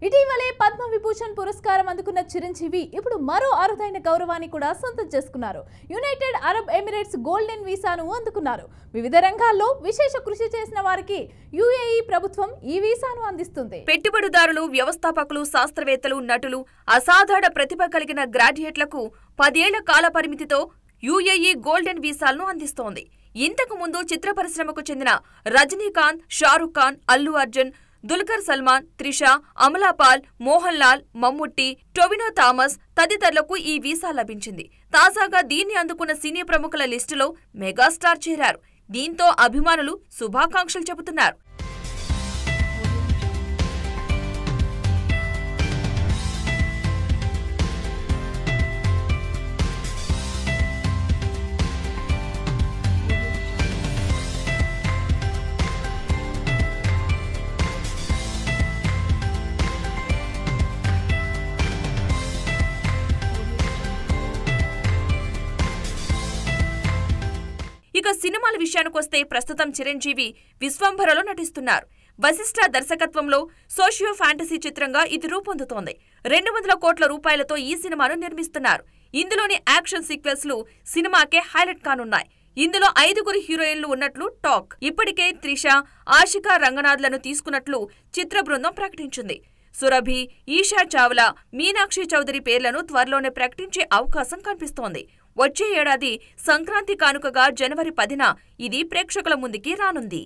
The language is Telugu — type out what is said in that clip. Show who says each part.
Speaker 1: ఇటీవలే పద్మ విభూషణ్ పురస్కారం అందుకున్న చిరంజీవి ఇప్పుడు మరో అరుదైన గౌరవాన్ని కూడా సొంతం చేసుకున్నారు. యునైటెడ్ అరబ్ ఎమిరేట్స్ గోల్డెన్ వీసాను అందుకున్నారు. వివిధ రంగాల్లో విశేష కృషి చేసిన వారికి యుఏఈ ప్రభుత్వం ఈ వీసాను అందిస్తుంది.
Speaker 2: పెట్టుబడిదారులు, వ్యవస్థాపకులు, శాస్త్రవేత్తలు, నటులు, అసాధారణ ప్రతిభ కలిగిన గ్రాడ్యుయేట్లకు 10 ఏళ్ల కాల పరిమితితో యుఏఈ గోల్డెన్ వీసాలను అందిస్తోంది. ఇంతకు ముందు చిత్ర పరిశ్రమకు చెందిన రజనీకాంత్, షారుఖ్ ఖాన్, అల్లు అర్జున్, దుల్కర్ సల్మాన్, త్రిష, అమలాపాల్, మోహన్ లాల్, మమ్ముట్టి, టొవినో థామస్ తదితరులకు ఈ వీసా లభించింది. తాజాగా దీన్ని అందుకున్న సినీ ప్రముఖుల లిస్టులో మెగాస్టార్ చేరారు. దీంతో అభిమానులు శుభాకాంక్షలు చెబుతున్నారు. ఇక సినిమాల విషయానికొస్తే ప్రస్తుతం చిరంజీవి విశ్వంభరలో నటిస్తున్నారు. వశిష్ఠ దర్శకత్వంలో సోషియో ఫ్యాంటసీ చిత్రంగా ఇది రూపొందుతోంది. 200 కోట్ల రూపాయలతో ఈ సినిమాను నిర్మిస్తున్నారు. ఇందులోని యాక్షన్ సీక్వెన్స్లు సినిమాకే హైలైట్ కానున్నాయి. ఇందులో 5 హీరోయిన్లు ఉన్నట్లు టాక్. ఇప్పటికే త్రిష, ఆషికా రంగనాథ్లను తీసుకున్నట్లు చిత్ర బృందం ప్రకటించింది. సురభి, ఈషా చావ్లా, మీనాక్షి చౌదరి పేర్లను త్వరలోనే ప్రకటించే అవకాశం కనిపిస్తోంది. వచ్చే ఏడాది సంక్రాంతి కానుకగా జనవరి 10న ఇది ప్రేక్షకుల ముందుకి రానుంది.